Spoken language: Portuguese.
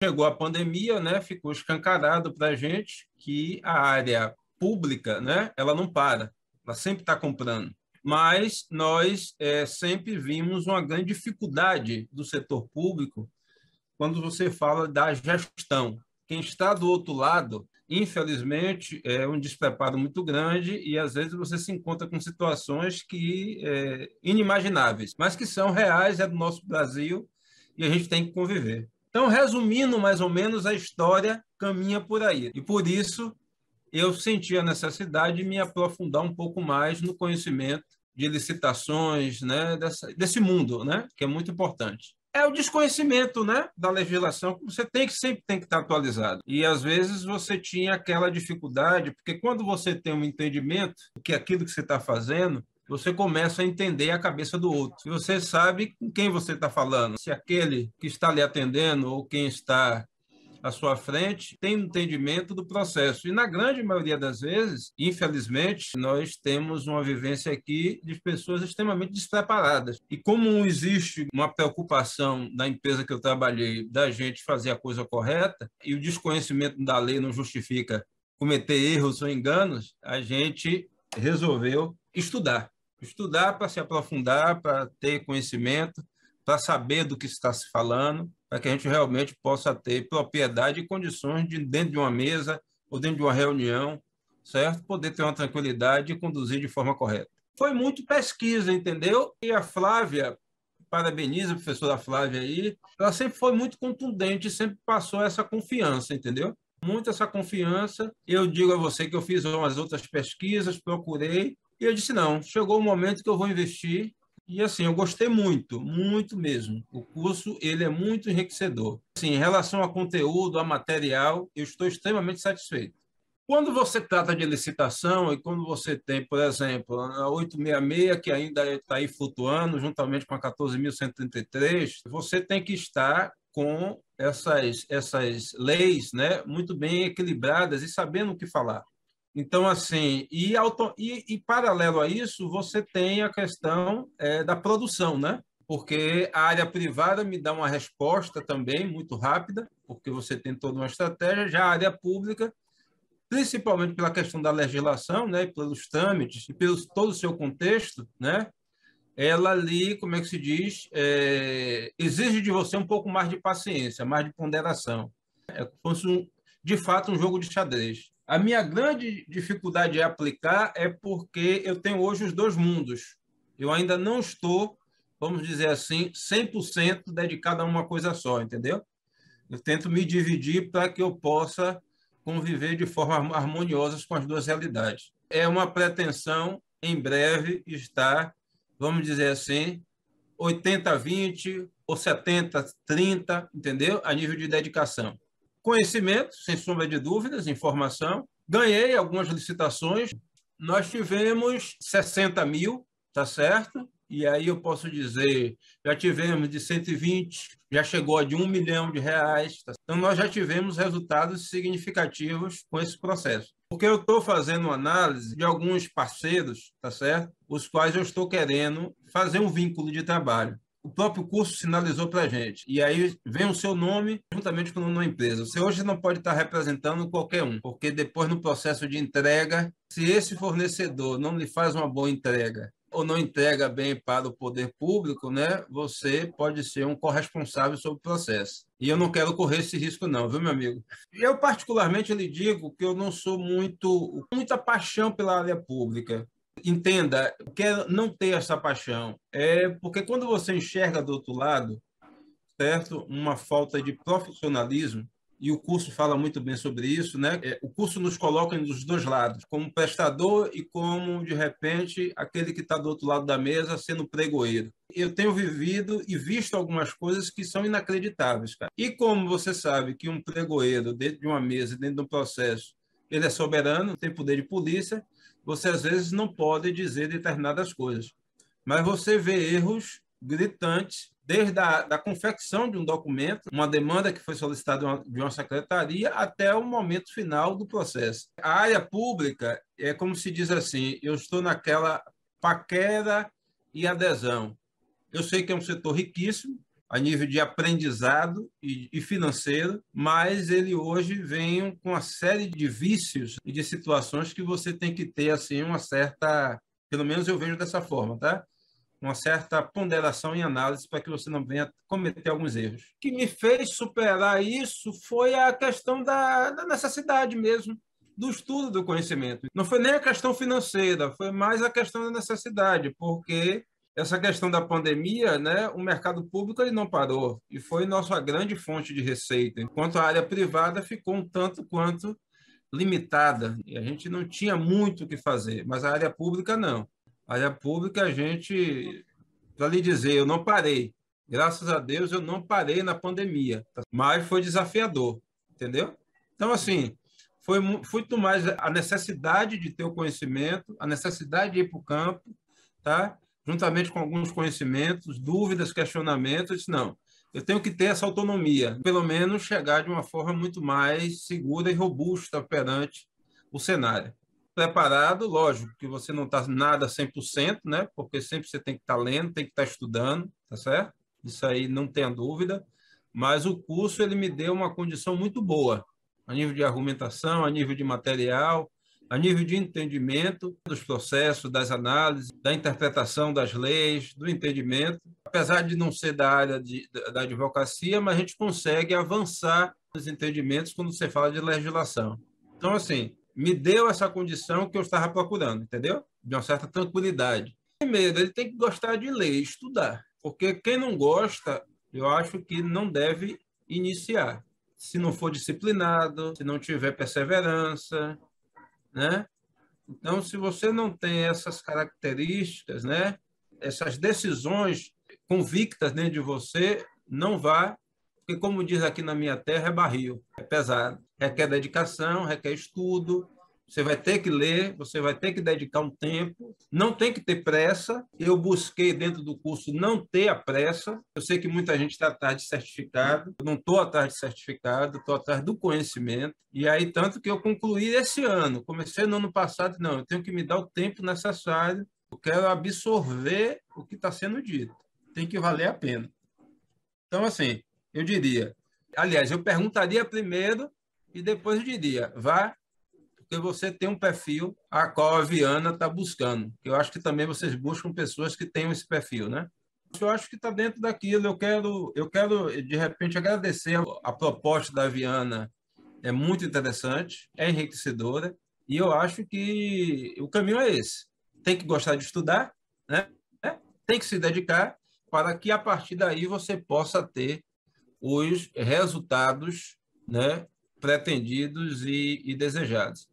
Chegou a pandemia, né? Ficou escancarado para a gente que a área pública, né? Ela não para, ela sempre está comprando. Mas nós sempre vimos uma grande dificuldade do setor público quando você fala da gestão. Quem está do outro lado, infelizmente, é um despreparo muito grande e, às vezes, você se encontra com situações inimagináveis, mas que são reais, é do nosso Brasil e a gente tem que conviver. Então, resumindo mais ou menos, a história caminha por aí. E, por isso, eu senti a necessidade de me aprofundar um pouco mais no conhecimento de licitações, né, desse mundo, né, que é muito importante. É o desconhecimento, né, da legislação, que você sempre tem que estar atualizado. E às vezes você tinha aquela dificuldade, porque quando você tem um entendimento que aquilo que você está fazendo, você começa a entender a cabeça do outro. E você sabe com quem você está falando. Se aquele que está lhe atendendo ou quem está à sua frente tem um entendimento do processo. E na grande maioria das vezes, infelizmente, nós temos uma vivência aqui de pessoas extremamente despreparadas. E como existe uma preocupação da empresa que eu trabalhei da gente fazer a coisa correta e o desconhecimento da lei não justifica cometer erros ou enganos, a gente resolveu estudar. Estudar para se aprofundar, para ter conhecimento, para saber do que está se falando, para que a gente realmente possa ter propriedade e condições de, dentro de uma mesa ou dentro de uma reunião, certo? Poder ter uma tranquilidade e conduzir de forma correta. Foi muito pesquisa, entendeu? E a Flávia, parabeniza a professora Flávia aí, ela sempre foi muito contundente, sempre passou essa confiança, entendeu? Muito essa confiança. Eu digo a você que eu fiz umas outras pesquisas, procurei, e eu disse, não, chegou o momento que eu vou investir. E assim, eu gostei muito, muito mesmo. O curso, ele é muito enriquecedor. Assim, em relação a conteúdo, a material, eu estou extremamente satisfeito. Quando você trata de licitação e quando você tem, por exemplo, a 866, que ainda está aí flutuando, juntamente com a 14.133, você tem que estar com essas leis, né, muito bem equilibradas e sabendo o que falar. Então, assim, paralelo a isso, você tem a questão da produção, né? Porque a área privada me dá uma resposta também muito rápida, porque você tem toda uma estratégia, já a área pública, principalmente pela questão da legislação, né, pelos trâmites e pelo todo o seu contexto, né, ela ali, como é que se diz, exige de você um pouco mais de paciência, mais de ponderação. É como se de fato um jogo de xadrez. A minha grande dificuldade em aplicar é porque eu tenho hoje os dois mundos. Eu ainda não estou, vamos dizer assim, 100% dedicado a uma coisa só, entendeu? Eu tento me dividir para que eu possa conviver de forma harmoniosa com as duas realidades. É uma pretensão, em breve, estar, vamos dizer assim, 80-20 ou 70-30, entendeu? A nível de dedicação. Conhecimento, sem sombra de dúvidas, informação. Ganhei algumas licitações. Nós tivemos 60 mil, tá certo? E aí eu posso dizer, já tivemos de 120, já chegou a de R$ 1 milhão. Tá? Então, nós já tivemos resultados significativos com esse processo. Porque eu estou fazendo uma análise de alguns parceiros, tá certo? Os quais eu estou querendo fazer um vínculo de trabalho. O próprio curso sinalizou para a gente. E aí vem o seu nome juntamente com o nome da empresa. Você hoje não pode estar representando qualquer um, porque depois no processo de entrega, se esse fornecedor não lhe faz uma boa entrega ou não entrega bem para o poder público, né, você pode ser um corresponsável sobre o processo. E eu não quero correr esse risco não, viu, meu amigo? Eu particularmente lhe digo que eu não sou muita paixão pela área pública. Entenda, o que é não ter essa paixão? É porque quando você enxerga do outro lado, certo? Uma falta de profissionalismo, e o curso fala muito bem sobre isso, né? O curso nos coloca dos dois lados, como prestador e como, de repente, aquele que está do outro lado da mesa sendo pregoeiro. Eu tenho vivido e visto algumas coisas que são inacreditáveis, cara. E como você sabe que um pregoeiro, dentro de uma mesa, dentro de um processo, ele é soberano, tem poder de polícia, você às vezes não pode dizer determinadas coisas. Mas você vê erros gritantes desde a confecção de um documento, uma demanda que foi solicitada de uma secretaria, até o momento final do processo. A área pública é como se diz assim, eu estou naquela paquera e adesão. Eu sei que é um setor riquíssimo, a nível de aprendizado e financeiro, mas ele hoje vem com uma série de vícios e de situações que você tem que ter assim uma certa, pelo menos eu vejo dessa forma, tá? Uma certa ponderação em análise para que você não venha cometer alguns erros. O que me fez superar isso foi a questão da necessidade mesmo, do estudo do conhecimento. Não foi nem a questão financeira, foi mais a questão da necessidade, porque essa questão da pandemia, né, o mercado público ele não parou e foi nossa grande fonte de receita, enquanto a área privada ficou um tanto quanto limitada e a gente não tinha muito o que fazer, mas a área pública não. A área pública a gente, para lhe dizer, eu não parei. Graças a Deus eu não parei na pandemia, mas foi desafiador, entendeu? Então, assim, foi muito mais a necessidade de ter o conhecimento, a necessidade de ir para o campo, tá? Juntamente com alguns conhecimentos, dúvidas, questionamentos, não. Eu tenho que ter essa autonomia, pelo menos chegar de uma forma muito mais segura e robusta perante o cenário. Preparado, lógico, que você não está nada 100%, né? Porque sempre você tem que estar lendo, tem que estar estudando, tá certo? Isso aí não tenha dúvida, mas o curso ele me deu uma condição muito boa, a nível de argumentação, a nível de material, a nível de entendimento dos processos, das análises, da interpretação das leis, do entendimento. Apesar de não ser da área da advocacia, mas a gente consegue avançar nos entendimentos quando você fala de legislação. Então, assim, me deu essa condição que eu estava procurando, entendeu? De uma certa tranquilidade. Primeiro, ele tem que gostar de ler, estudar, porque quem não gosta, eu acho que não deve iniciar. Se não for disciplinado, se não tiver perseverança, né? Então, se você não tem essas características, né, essas decisões convictas dentro de você, não vá, porque, como diz aqui na minha terra, é barril, é pesado. Requer dedicação, requer estudo, você vai ter que ler, você vai ter que dedicar um tempo, não tem que ter pressa. Eu busquei dentro do curso não ter a pressa. Eu sei que muita gente está atrás de certificado, eu não estou atrás de certificado, estou atrás do conhecimento. E aí, tanto que eu concluí esse ano, comecei no ano passado, não, eu tenho que me dar o tempo necessário, eu quero absorver o que está sendo dito, tem que valer a pena. Então, assim, eu diria, aliás, eu perguntaria primeiro e depois eu diria, vá, porque você tem um perfil a qual a Viana está buscando. Eu acho que também vocês buscam pessoas que tenham esse perfil, né? Eu acho que está dentro daquilo. Eu quero, de repente, agradecer a proposta da Viana. É muito interessante, é enriquecedora, e eu acho que o caminho é esse. Tem que gostar de estudar, né? Tem que se dedicar para que, a partir daí, você possa ter os resultados, né, pretendidos e desejados.